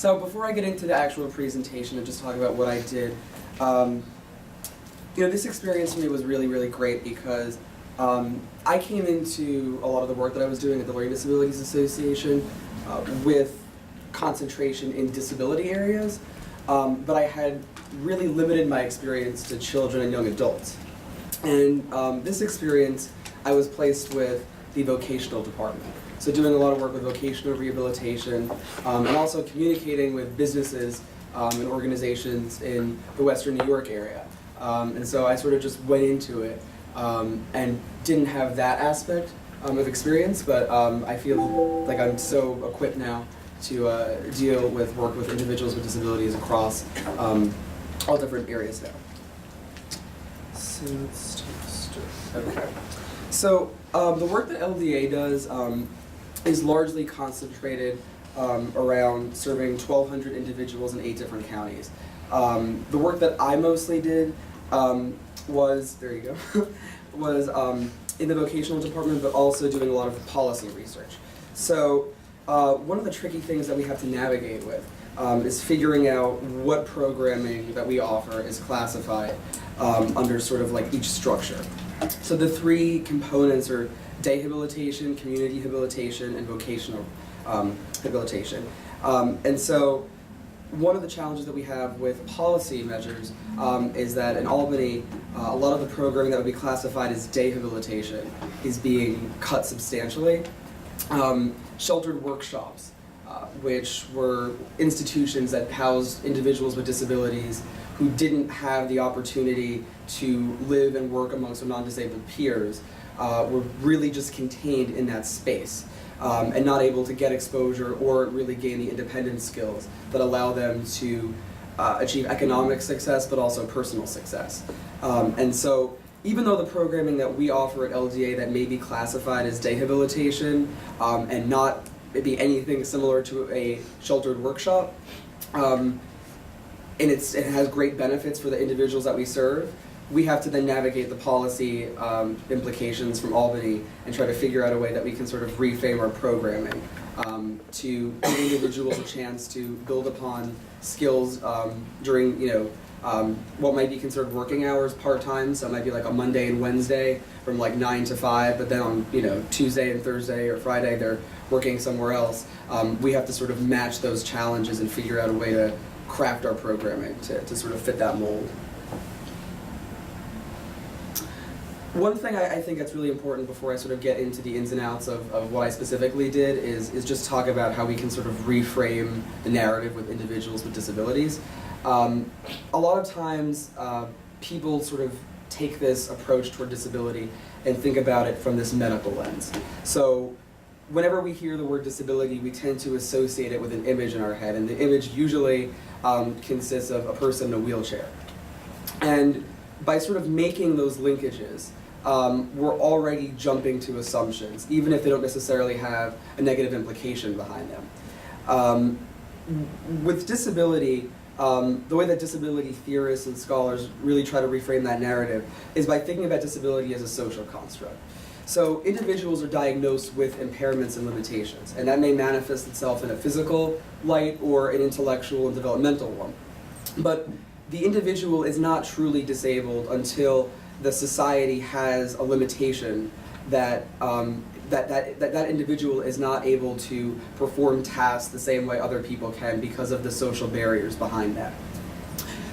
So before I get into the actual presentation and just talk about what I did, this experience for me was really, really great because I came into a lot of the work that I was doing at the Learning Disabilities Association with concentration in disability areas, but I had really limited my experience to children and young adults. And this experience, I was placed with the vocational department. So doing a lot of work with vocational rehabilitation and also communicating with businesses and organizations in the Western New York area. And so I sort of just went into it and didn't have that aspect of experience, but I feel like I'm so equipped now to deal with work with individuals with disabilities across all different areas now. So let's start. Okay. So the work that LDA does is largely concentrated around serving 1,200 individuals in 8 different counties. The work that I mostly did was, there you go, was in the vocational department, but also doing a lot of policy research. So one of the tricky things that we have to navigate with is figuring out what programming that we offer is classified under sort of like each structure. So the 3 components are day habilitation, community habilitation, and vocational habilitation. And so one of the challenges that we have with policy measures is that in Albany, a lot of the programming that would be classified as day habilitation is being cut substantially. Sheltered workshops, which were institutions that housed individuals with disabilities who didn't have the opportunity to live and work amongst their non-disabled peers, were really just contained in that space and not able to get exposure or really gain the independent skills that allow them to achieve economic success but also personal success. And so even though the programming that we offer at LDA that may be classified as day habilitation and not be anything similar to a sheltered workshop, and it has great benefits for the individuals that we serve, we have to then navigate the policy implications from Albany and try to figure out a way that we can sort of reframe our programming to give individuals a chance to build upon skills during, what might be considered working hours part-time. So it might be like a Monday and Wednesday from like 9 to 5, but then on Tuesday and Thursday or Friday they're working somewhere else. We have to sort of match those challenges and figure out a way to craft our programming to sort of fit that mold. One thing I think that's really important before I sort of get into the ins and outs of what I specifically did is just talk about how we can sort of reframe the narrative with individuals with disabilities. A lot of times people sort of take this approach toward disability and think about it from this medical lens. So whenever we hear the word disability, we tend to associate it with an image in our head, and the image usually consists of a person in a wheelchair. And by sort of making those linkages, we're already jumping to assumptions, even if they don't necessarily have a negative implication behind them. With disability, the way that disability theorists and scholars really try to reframe that narrative is by thinking about disability as a social construct. So individuals are diagnosed with impairments and limitations, and that may manifest itself in a physical light or an intellectual and developmental one. But the individual is not truly disabled until the society has a limitation that that individual is not able to perform tasks the same way other people can because of the social barriers behind that.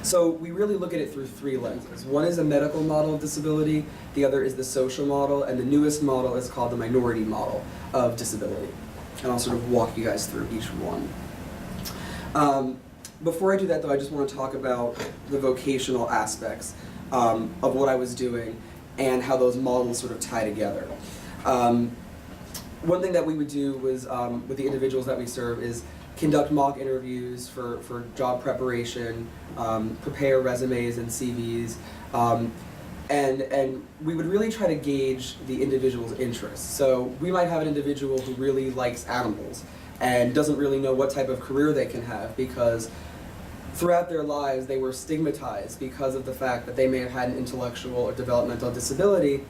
So we really look at it through 3 lenses. One is a medical model of disability, the other is the social model, and the newest model is called the minority model of disability. And I'll sort of walk you guys through each one. Before I do that though, I just want to talk about the vocational aspects of what I was doing and how those models sort of tie together. One thing that we would do was, with the individuals that we serve, is conduct mock interviews for job preparation, prepare resumes and CVs, and we would really try to gauge the individual's interests. So we might have an individual who really likes animals and doesn't really know what type of career they can have because throughout their lives they were stigmatized because of the fact that they may have had an intellectual or developmental disability,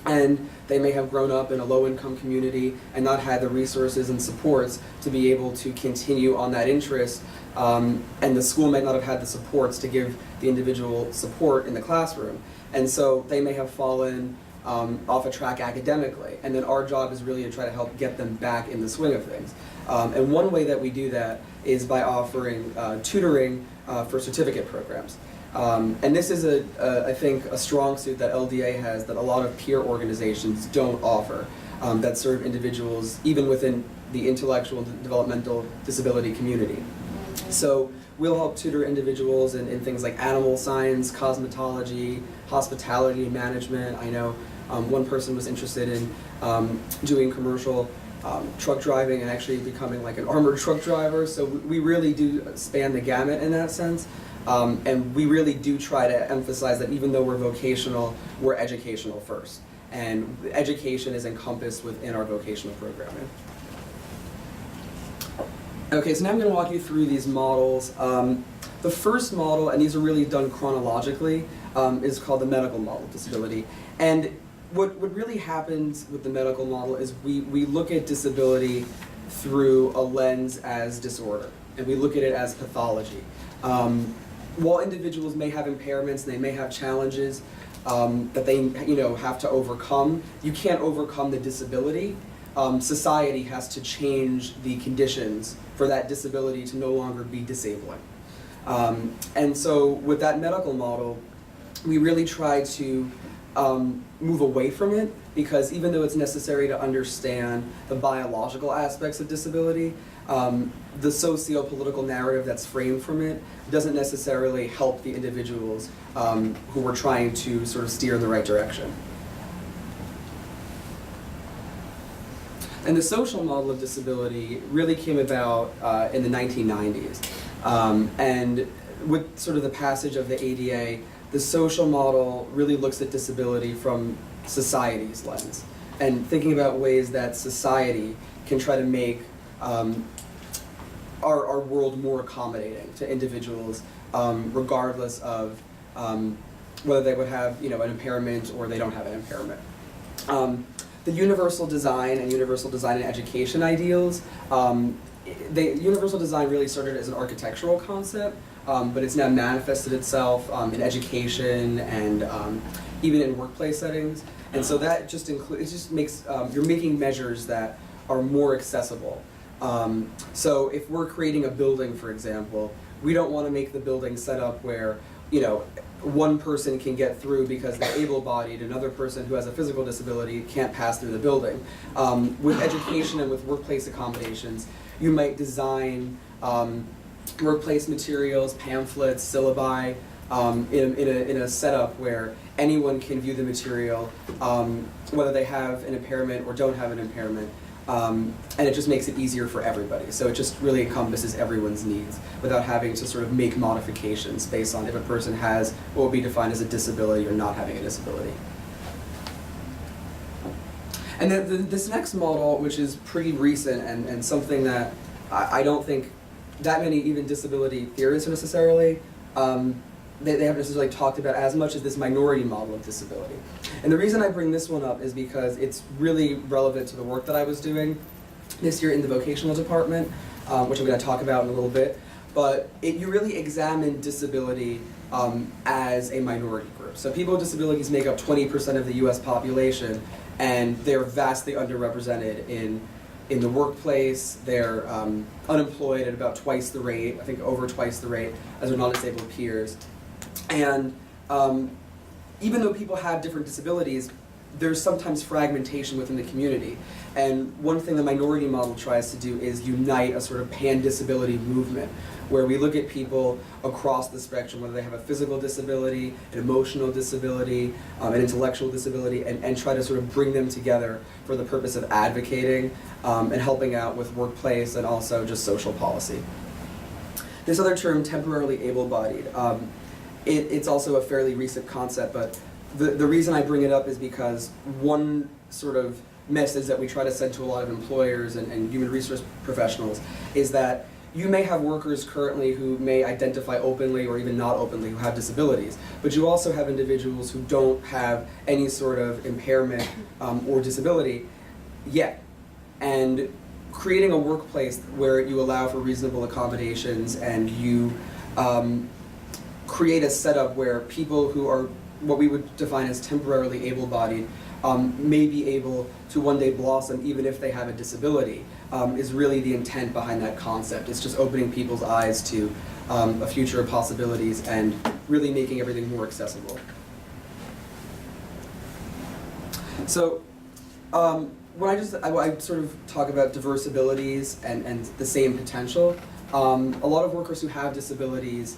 And they may have grown up in a low-income community and not had the resources and supports to be able to continue on that interest, and the school might not have had the supports to give the individual support in the classroom. And so they may have fallen off a track academically, and then our job is really to try to help get them back in the swing of things. And one way that we do that is by offering tutoring for certificate programs. And this is, I think, a strong suit that LDA has that a lot of peer organizations don't offer, that serve individuals even within the intellectual and developmental disability community. So we'll help tutor individuals in things like animal science, cosmetology, hospitality management. I know one person was interested in doing commercial truck driving and actually becoming like an armored truck driver. So we really do span the gamut in that sense. And we really do try to emphasize that even though we're vocational, we're educational first. And education is encompassed within our vocational programming. Okay, so now I'm going to walk you through these models. The first model, and these are really done chronologically, is called the medical model of disability. And what really happens with the medical model is we look at disability through a lens as disorder, and we look at it as pathology. While individuals may have impairments and they may have challenges that they have to overcome, you can't overcome the disability. Society has to change the conditions for that disability to no longer be disabling. And so with that medical model, we really try to move away from it, because even though it's necessary to understand the biological aspects of disability, the socio-political narrative that's framed from it doesn't necessarily help the individuals who we're trying to sort of steer in the right direction. And the social model of disability really came about in the 1990s. And with sort of the passage of the ADA, the social model really looks at disability from society's lens, and thinking about ways that society can try to make our world more accommodating to individuals, regardless of whether they would have an impairment or they don't have an impairment. The universal design and education ideals, universal design really started as an architectural concept, but it's now manifested itself in education and even in workplace settings. And so that just makes, you're making measures that are more accessible. So if we're creating a building, for example, we don't want to make the building set up where, one person can get through because they're able-bodied, another person who has a physical disability can't pass through the building. With education and with workplace accommodations, you might design workplace materials, pamphlets, syllabi, in a setup where anyone can view the material, whether they have an impairment or don't have an impairment. And it just makes it easier for everybody. So it just really encompasses everyone's needs without having to sort of make modifications based on if a person has what would be defined as a disability or not having a disability. And then this next model, which is pretty recent and something that I don't think that many even disability theorists necessarily, they haven't necessarily talked about as much as this minority model of disability. And the reason I bring this one up is because it's really relevant to the work that I was doing this year in the vocational department, which I'm going to talk about in a little bit. But you really examine disability as a minority group. So people with disabilities make up 20% of the US population, and they're vastly underrepresented in the workplace. They're unemployed at about twice the rate, I think over twice the rate, as their non-disabled peers. And even though people have different disabilities, there's sometimes fragmentation within the community. And one thing the minority model tries to do is unite a sort of pan-disability movement, where we look at people across the spectrum, whether they have a physical disability, an emotional disability, an intellectual disability, and try to sort of bring them together for the purpose of advocating and helping out with workplace and also just social policy. This other term, temporarily able-bodied, it's also a fairly recent concept, but the reason I bring it up is because one sort of message that we try to send to a lot of employers and human resource professionals is that you may have workers currently who may identify openly or even not openly who have disabilities, but you also have individuals who don't have any sort of impairment or disability yet. And creating a workplace where you allow for reasonable accommodations and you create a setup where people who are what we would define as temporarily able-bodied may be able to one day blossom even if they have a disability is really the intent behind that concept. It's just opening people's eyes to a future of possibilities and really making everything more accessible. So when I sort of talk about diverse abilities and the same potential, a lot of workers who have disabilities,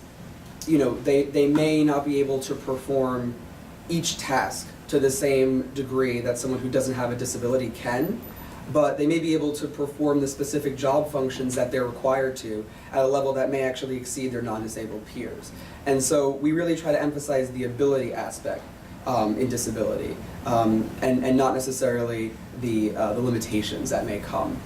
they may not be able to perform each task to the same degree that someone who doesn't have a disability can, but they may be able to perform the specific job functions that they're required to at a level that may actually exceed their non-disabled peers. And so we really try to emphasize the ability aspect in disability, and not necessarily the limitations that may come